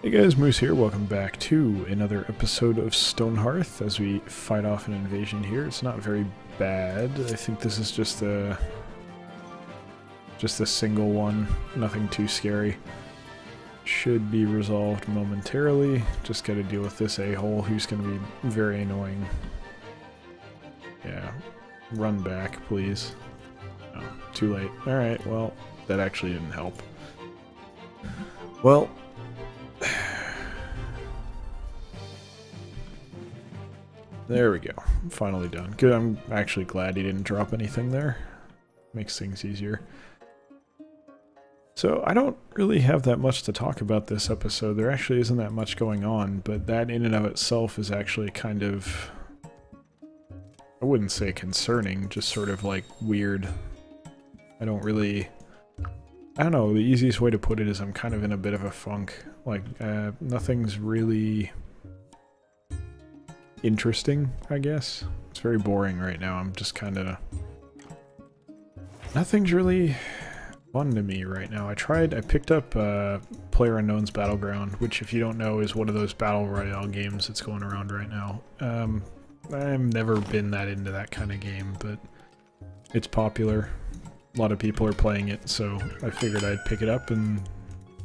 Hey guys, Moose here. Welcome back to another episode of Stonehearth as we fight off an invasion here. It's not very bad. I think this is just a single one. Nothing too scary. Should be resolved momentarily. Just gotta deal with this a-hole who's gonna be very annoying. Yeah. Run back, please. Oh, too late. Alright, well, that actually didn't help. Well, there we go. Finally done. Good, I'm actually glad he didn't drop anything there. Makes things easier. So, I don't really have that much to talk about this episode. There actually isn't that much going on, but that in and of itself is actually kind of... I wouldn't say concerning, just sort of like weird. I don't know, the easiest way to put it is I'm kind of in a bit of a funk. Like, nothing's really interesting, I guess. It's very boring right now. I'm just kind of... Nothing's really fun to me right now. I picked up PlayerUnknown's Battleground, which if you don't know is one of those battle royale games that's going around right now. I've never been that into that kind of game, but it's popular. A lot of people are playing it, so I figured I'd pick it up and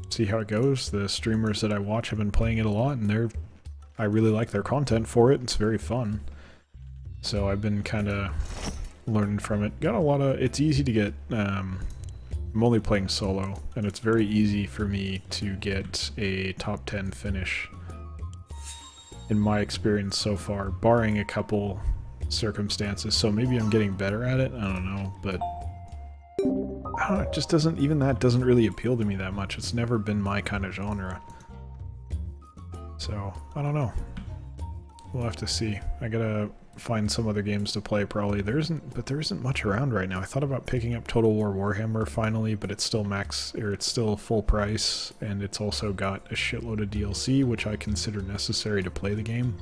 see how it goes. The streamers that I watch have been playing it a lot, and I really like their content for it. It's very fun. So I've been kind of learning from it. Got a lot of... It's easy to get... I'm only playing solo, and it's very easy for me to get a top 10 finish in my experience so far, barring a couple circumstances. So maybe I'm getting better at it. I don't know, but... I don't know, it just doesn't... Even that doesn't really appeal to me that much. It's never been my kind of genre. So, I don't know. We'll have to see. I gotta find some other games to play probably. There isn't much around right now. I thought about picking up Total War Warhammer finally, but it's still full price, and it's also got a shitload of DLC, which I consider necessary to play the game.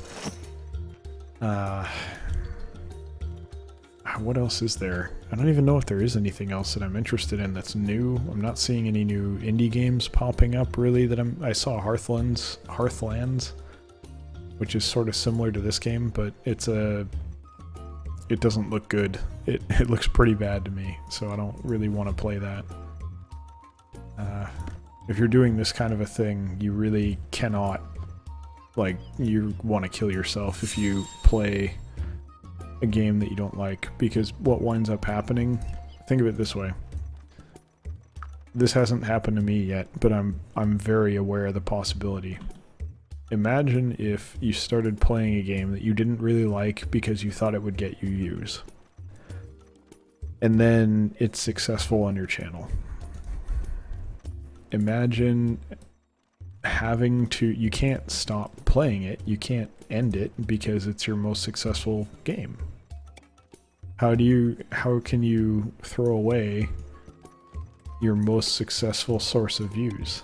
What else is there? I don't even know if there is anything else that I'm interested in that's new. I'm not seeing any new indie games popping up really that I saw Hearthlands, which is sort of similar to this game, but it doesn't look good. It looks pretty bad to me, so I don't really want to play that. If you're doing this kind of a thing, you really cannot, like, you want to kill yourself if you play a game that you don't like, because what winds up happening, think of it this way. This hasn't happened to me yet, but I'm very aware of the possibility. Imagine if you started playing a game that you didn't really like because you thought it would get you views, and then it's successful on your channel. Imagine you can't stop playing it, you can't end it because it's your most successful game. How can you throw away your most successful source of views?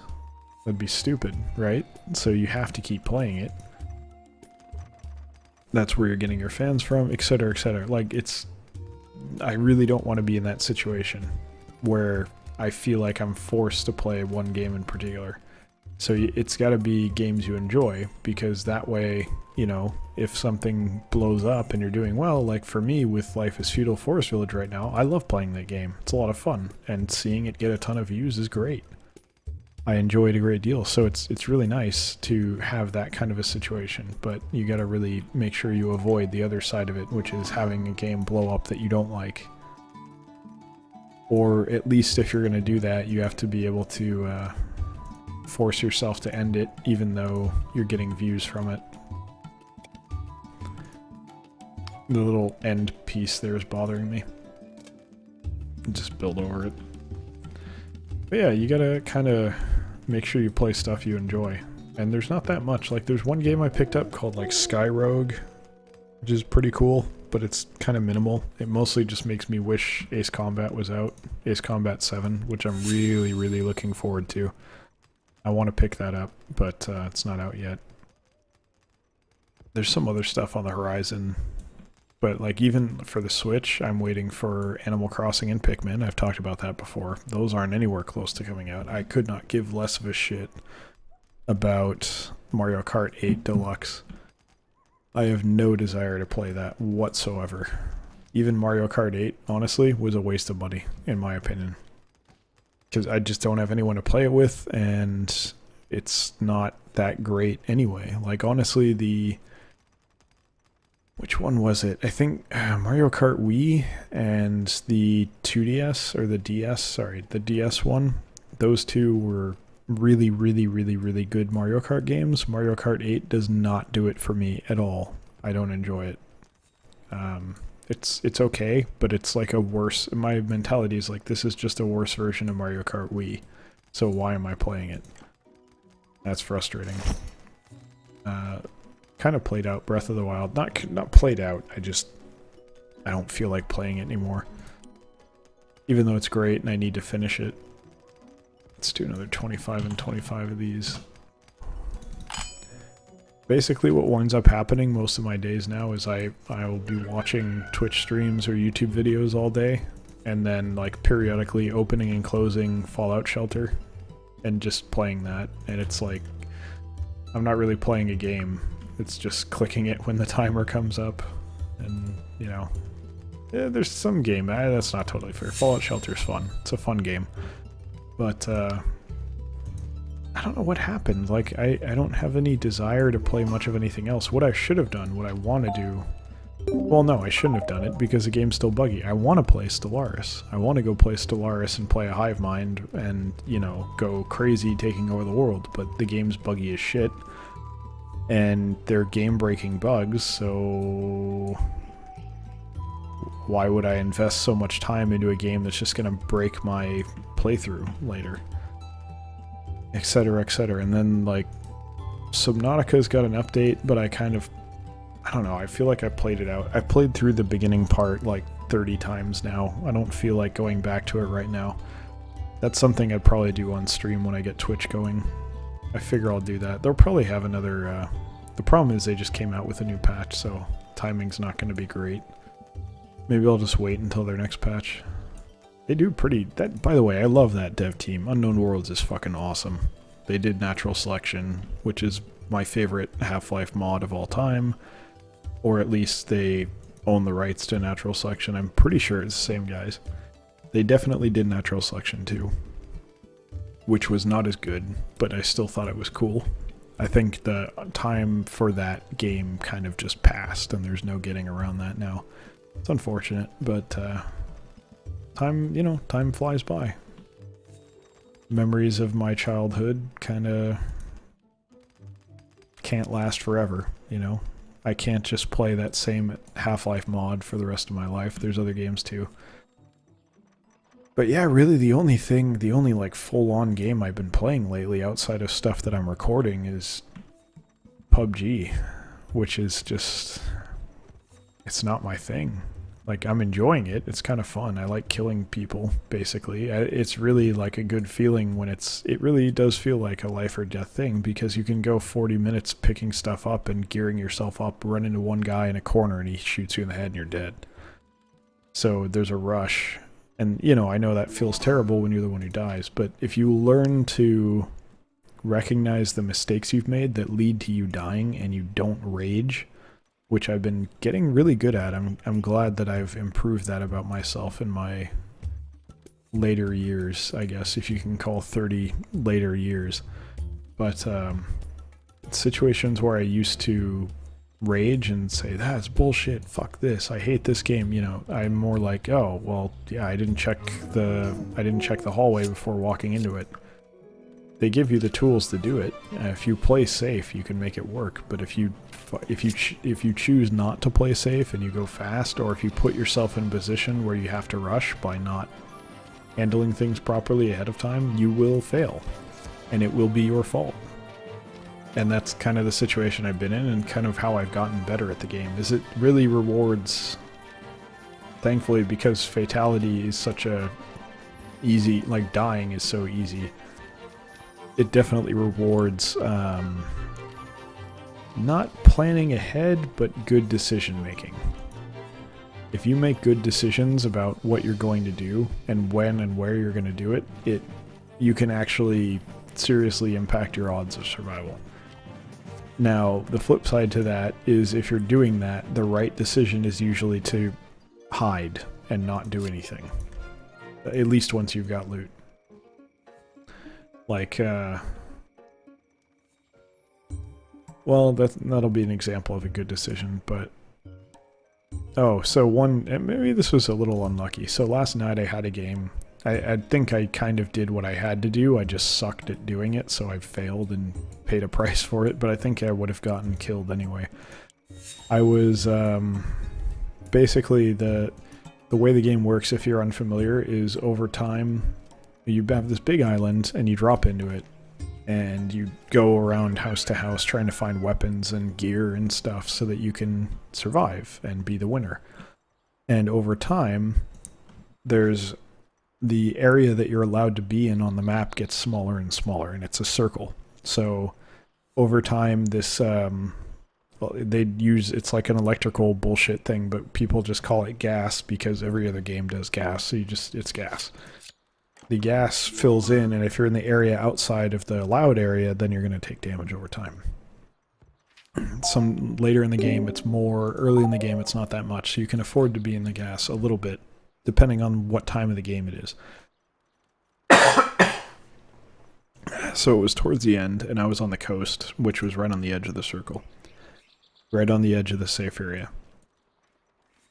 That'd be stupid, right? So you have to keep playing it. That's where you're getting your fans from, etc., etc. Like, I really don't want to be in that situation where I feel like I'm forced to play one game in particular. So it's got to be games you enjoy, because that way, you know, if something blows up and you're doing well, like for me with Life is Feudal Forest Village right now, I love playing that game. It's a lot of fun, and seeing it get a ton of views is great. I enjoy it a great deal, so it's really nice to have that kind of a situation, but you got to really make sure you avoid the other side of it, which is having a game blow up that you don't like. Or at least if you're going to do that, you have to be able to force yourself to end it, even though you're getting views from it. The little end piece there is bothering me. Just build over it. But yeah, you gotta kind of make sure you play stuff you enjoy. And there's not that much. Like, there's one game I picked up called like Sky Rogue, which is pretty cool, but it's kind of minimal. It mostly just makes me wish Ace Combat was out. Ace Combat 7, which I'm really, really looking forward to. I want to pick that up, but it's not out yet. There's some other stuff on the horizon, but like even for the Switch, I'm waiting for Animal Crossing and Pikmin. I've talked about that before. Those aren't anywhere close to coming out. I could not give less of a shit about Mario Kart 8 Deluxe. I have no desire to play that whatsoever. Even Mario Kart 8, honestly, was a waste of money, in my opinion. Because I just don't have anyone to play it with, and it's not that great anyway. Like, honestly, which one was it? I think Mario Kart Wii and the 2DS, or the DS, sorry, the DS one. Those two were really, really, really, really good Mario Kart games. Mario Kart 8 does not do it for me at all. I don't enjoy it. It's okay, but it's like a worse... My mentality is like, this is just a worse version of Mario Kart Wii. So why am I playing it? That's frustrating. Kind of played out Breath of the Wild. Not played out, I don't feel like playing it anymore. Even though it's great and I need to finish it. Let's do another 25 and 25 of these. Basically what winds up happening most of my days now is I will be watching Twitch streams or YouTube videos all day, and then like periodically opening and closing Fallout Shelter and just playing that. And it's like, I'm not really playing a game, it's just clicking it when the timer comes up. And you know, yeah, there's some game, that's not totally fair. Fallout Shelter's fun, it's a fun game. But I don't know what happened. Like, I don't have any desire to play much of anything else. What I should have done, what I want to do... Well, no, I shouldn't have done it, because the game's still buggy. I want to play Stellaris. I want to go play Stellaris and play a hive mind and, you know, go crazy taking over the world. But the game's buggy as shit. And they're game-breaking bugs, so... Why would I invest so much time into a game that's just going to break my playthrough later? Etc, etc. And then, like, Subnautica's got an update, but I don't know, I feel like I played it out. I played through the beginning part like 30 times now. I don't feel like going back to it right now. That's something I'd probably do on stream when I get Twitch going. I figure I'll do that. They'll probably have another, the problem is they just came out with a new patch, so timing's not going to be great. Maybe I'll just wait until their next patch. They do pretty... That, by the way, I love that dev team. Unknown Worlds is fucking awesome. They did Natural Selection, which is my favorite Half-Life mod of all time. Or at least they own the rights to Natural Selection. I'm pretty sure it's the same guys. They definitely did Natural Selection too, which was not as good, but I still thought it was cool. I think the time for that game kind of just passed, and there's no getting around that now. It's unfortunate, but... time, you know, time flies by. Memories of my childhood kind of can't last forever, you know? I can't just play that same Half-Life mod for the rest of my life. There's other games too. But yeah, really the only like full-on game I've been playing lately outside of stuff that I'm recording is PUBG, which is just... it's not my thing. Like, I'm enjoying it. It's kind of fun. I like killing people, basically. It's really like a good feeling when it really does feel like a life or death thing, because you can go 40 minutes picking stuff up and gearing yourself up, run into one guy in a corner and he shoots you in the head and you're dead. So there's a rush. And, you know, I know that feels terrible when you're the one who dies, but if you learn to recognize the mistakes you've made that lead to you dying and you don't rage, which I've been getting really good at. I'm glad that I've improved that about myself in my later years, I guess, if you can call 30 later years. But situations where I used to rage and say, that's bullshit, fuck this, I hate this game, you know, I'm more like, oh, well, yeah, I didn't check the hallway before walking into it. They give you the tools to do it. If you play safe, you can make it work. But if you choose not to play safe and you go fast, or if you put yourself in a position where you have to rush by not handling things properly ahead of time, you will fail, and it will be your fault. And that's kind of the situation I've been in, and kind of how I've gotten better at the game. Is it really rewards? Thankfully, because fatality is such a easy, like dying is so easy. It definitely rewards not planning ahead, but good decision making. If you make good decisions about what you're going to do and when and where you're going to do it, you can actually seriously impact your odds of survival. Now, the flip side to that is if you're doing that, the right decision is usually to hide and not do anything. At least once you've got loot. Like, well, that'll be an example of a good decision, but... Oh, so maybe this was a little unlucky. So last night I had a game. I think I kind of did what I had to do. I just sucked at doing it, so I failed and paid a price for it, but I think I would have gotten killed anyway. I was, basically the way the game works, if you're unfamiliar, is over time you have this big island and you drop into it, and you go around house to house trying to find weapons and gear and stuff so that you can survive and be the winner. And over time, there's the area that you're allowed to be in on the map gets smaller and smaller, and it's a circle. So over time, this it's like an electrical bullshit thing, but people just call it gas because every other game does gas. So it's gas. The gas fills in, and if you're in the area outside of the allowed area, then you're going to take damage over time. Some later in the game, it's more. Early in the game, it's not that much, so you can afford to be in the gas a little bit, depending on what time of the game it is. So it was towards the end, and I was on the coast, which was right on the edge of the circle. Right on the edge of the safe area.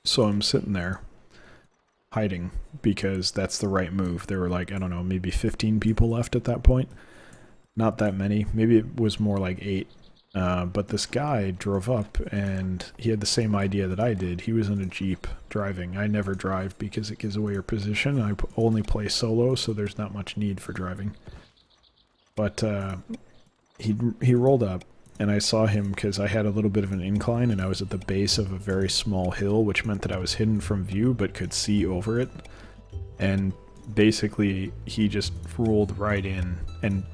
So I'm sitting there, hiding, because that's the right move. There were like, I don't know, maybe 15 people left at that point. Not that many. Maybe it was more like 8. But this guy drove up, and he had the same idea that I did. He was in a Jeep driving. I never drive because it gives away your position. I only play solo, so there's not much need for driving. But he rolled up, and I saw him because I had a little bit of an incline, and I was at the base of a very small hill, which meant that I was hidden from view but could see over it. And basically, he just rolled right in, and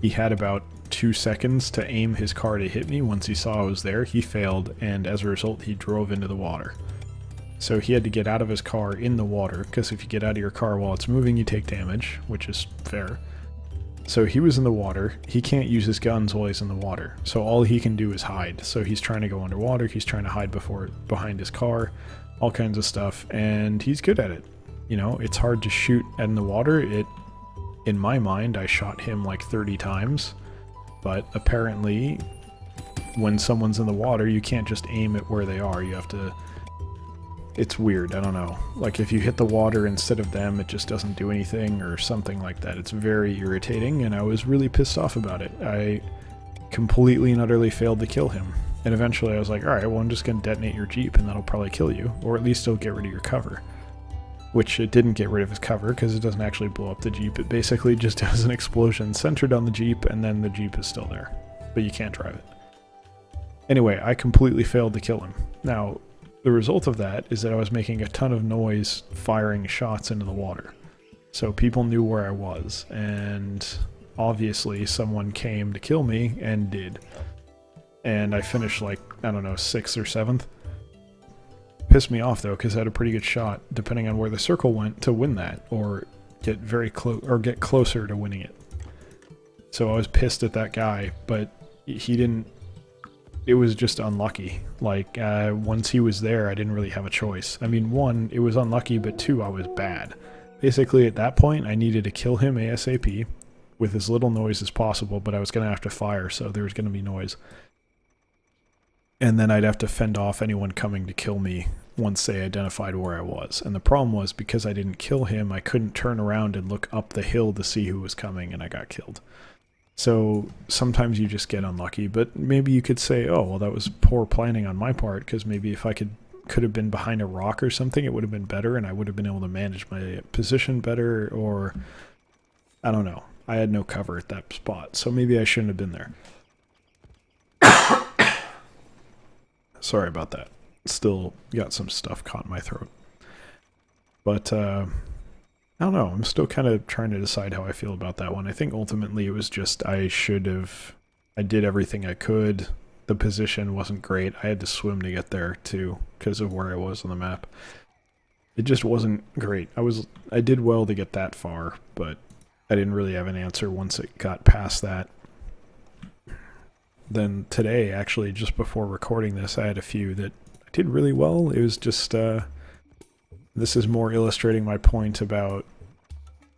he had about 2 seconds to aim his car to hit me. Once he saw I was there, he failed, and as a result, he drove into the water. So he had to get out of his car in the water, because if you get out of your car while it's moving, you take damage, which is fair. So he was in the water. He can't use his guns while he's in the water, so all he can do is hide. So he's trying to go underwater, he's trying to hide behind his car, all kinds of stuff, and he's good at it. You know, it's hard to shoot in the water. In my mind, I shot him like 30 times. But apparently, when someone's in the water, you can't just aim at where they are. You have to... It's weird, I don't know. Like, if you hit the water instead of them, it just doesn't do anything, or something like that. It's very irritating, and I was really pissed off about it. I completely and utterly failed to kill him. And eventually I was like, alright, well, I'm just going to detonate your Jeep, and that'll probably kill you. Or at least it'll get rid of your cover. Which it didn't get rid of his cover, because it doesn't actually blow up the Jeep. It basically just has an explosion centered on the Jeep, and then the Jeep is still there. But you can't drive it. Anyway, I completely failed to kill him. Now, the result of that is that I was making a ton of noise firing shots into the water. So people knew where I was, and obviously someone came to kill me, and did. And I finished like, I don't know, 6th or 7th. Pissed me off though, because I had a pretty good shot, depending on where the circle went, to win that, or get very close, or get closer to winning it. So I was pissed at that guy, but he didn't. It was just unlucky. Like once he was there, I didn't really have a choice. I mean, 1, it was unlucky, but 2, I was bad. Basically, at that point, I needed to kill him ASAP with as little noise as possible, but I was going to have to fire, so there was going to be noise. And then I'd have to fend off anyone coming to kill me once they identified where I was. And the problem was, because I didn't kill him, I couldn't turn around and look up the hill to see who was coming, and I got killed. So sometimes you just get unlucky, but maybe you could say, oh, well, that was poor planning on my part, because maybe if I could have been behind a rock or something, it would have been better, and I would have been able to manage my position better, or I don't know. I had no cover at that spot, so maybe I shouldn't have been there. Sorry about that. Still got some stuff caught in my throat. But, I don't know. I'm still kind of trying to decide how I feel about that one. I think ultimately it was just I did everything I could. The position wasn't great. I had to swim to get there, too, because of where I was on the map. It just wasn't great. I did well to get that far, but I didn't really have an answer once it got past that. Then today, actually, just before recording this, I had a few that I did really well. It was just, this is more illustrating my point about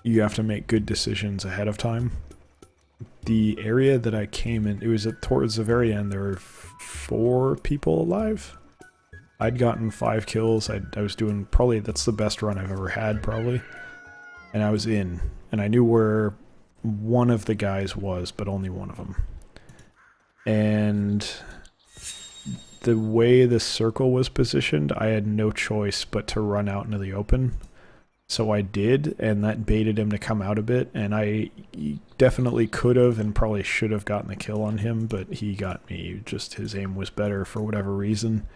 you have to make good decisions ahead of time. The area that I came in, it was towards the very end, there were 4 people alive. I'd gotten 5 kills. I was doing, probably, that's the best run I've ever had, probably. And I was in, and I knew where one of the guys was, but only one of them. And the way the circle was positioned, I had no choice but to run out into the open. So I did, and that baited him to come out a bit, and I definitely could have and probably should have gotten the kill on him, but he got me. Just his aim was better for whatever reason,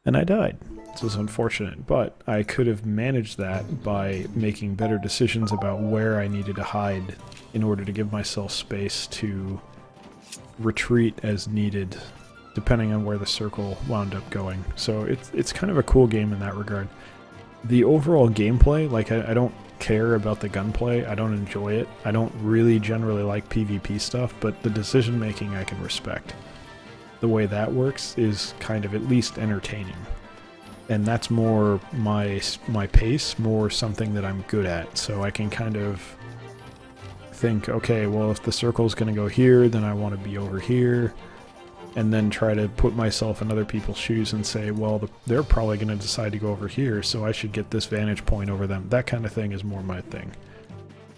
and I died. This was unfortunate, but I could have managed that by making better decisions about where I needed to hide in order to give myself space to retreat as needed, depending on where the circle wound up going. So it's kind of a cool game in that regard. The overall gameplay, like, I don't care about the gunplay. I don't enjoy it. I don't really generally like PvP stuff, but the decision making I can respect. The way that works is kind of at least entertaining. And that's more my pace, more something that I'm good at. So I can kind of think, okay, well, if the circle's going to go here, then I want to be over here. And then try to put myself in other people's shoes and say, well, they're probably going to decide to go over here, so I should get this vantage point over them. That kind of thing is more my thing.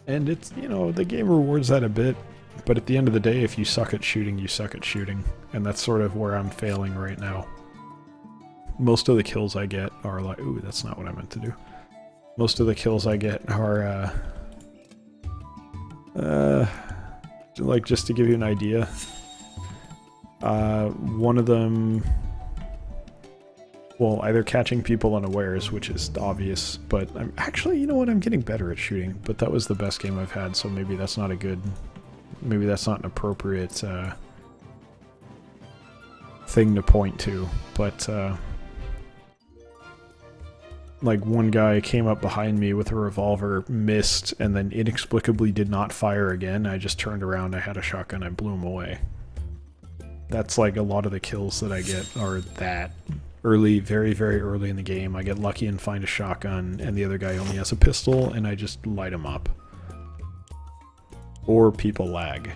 And it's, you know, the game rewards that a bit, but at the end of the day, if you suck at shooting, you suck at shooting. And that's sort of where I'm failing right now. Most of the kills I get are like, ooh, that's not what I meant to do. Most of the kills I get are, like, just to give you an idea, one of them, well, either catching people unawares, which is obvious, but I'm actually, you know what, I'm getting better at shooting, but that was the best game I've had, so maybe that's not a good, maybe that's not an appropriate thing to point to, but like, one guy came up behind me with a revolver, missed, and then inexplicably did not fire again. I just turned around, I had a shotgun, I blew him away. That's like a lot of the kills that I get are that early, very, very early in the game. I get lucky and find a shotgun, and the other guy only has a pistol, and I just light him up. Or people lag.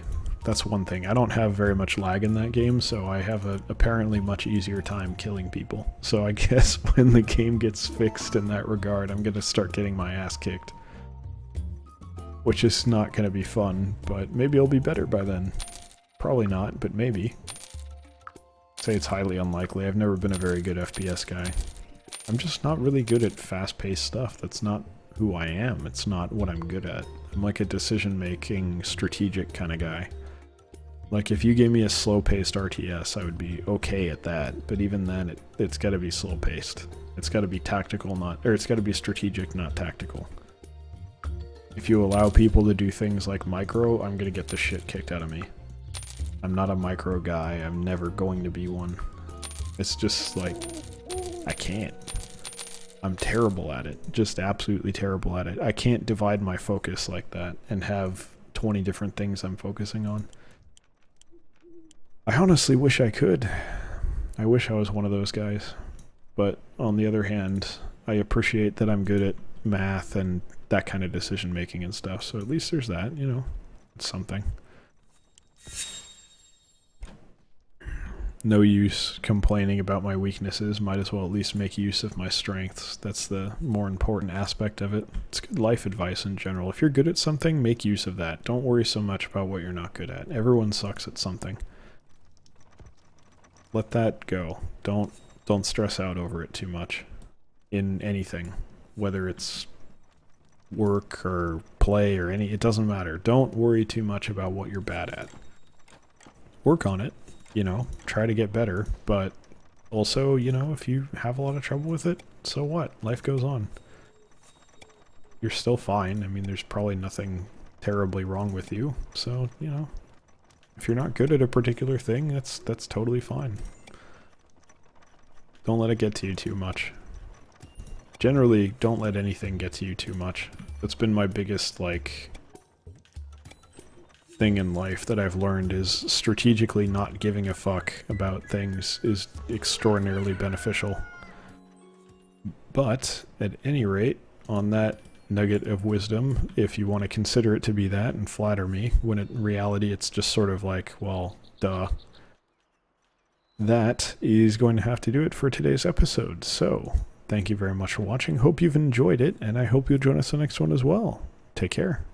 That's one thing. I don't have very much lag in that game, so I have a apparently much easier time killing people. So I guess when the game gets fixed in that regard, I'm going to start getting my ass kicked. Which is not going to be fun, but maybe I'll be better by then. Probably not, but maybe. Say it's highly unlikely. I've never been a very good FPS guy. I'm just not really good at fast-paced stuff. That's not who I am. It's not what I'm good at. I'm like a decision-making, strategic kind of guy. Like, if you gave me a slow-paced RTS, I would be okay at that. But even then, it's got to be slow-paced. It's got to be tactical, it's got to be strategic, not tactical. If you allow people to do things like micro, I'm gonna get the shit kicked out of me. I'm not a micro guy. I'm never going to be one. It's just like, I can't. I'm terrible at it. Just absolutely terrible at it. I can't divide my focus like that and have 20 different things I'm focusing on. I honestly wish I could. I wish I was one of those guys. But on the other hand, I appreciate that I'm good at math and that kind of decision making and stuff. So at least there's that, you know, it's something. No use complaining about my weaknesses, might as well at least make use of my strengths. That's the more important aspect of it. It's good life advice in general. If you're good at something, make use of that. Don't worry so much about what you're not good at. Everyone sucks at something. Let that go. Don't stress out over it too much. In anything. Whether it's work or play or it doesn't matter. Don't worry too much about what you're bad at. Work on it. You know, try to get better, but also, you know, if you have a lot of trouble with it, so what? Life goes on. You're still fine. I mean, there's probably nothing terribly wrong with you, so, you know, if you're not good at a particular thing, that's totally fine. Don't let it get to you too much. Generally, don't let anything get to you too much. That's been my biggest, like, thing in life that I've learned is strategically not giving a fuck about things is extraordinarily beneficial. But, at any rate, on that nugget of wisdom, if you want to consider it to be that and flatter me, when in reality it's just sort of like, well, duh. That is going to have to do it for today's episode. So, thank you very much for watching. Hope you've enjoyed it, and I hope you'll join us the next one as well. Take care.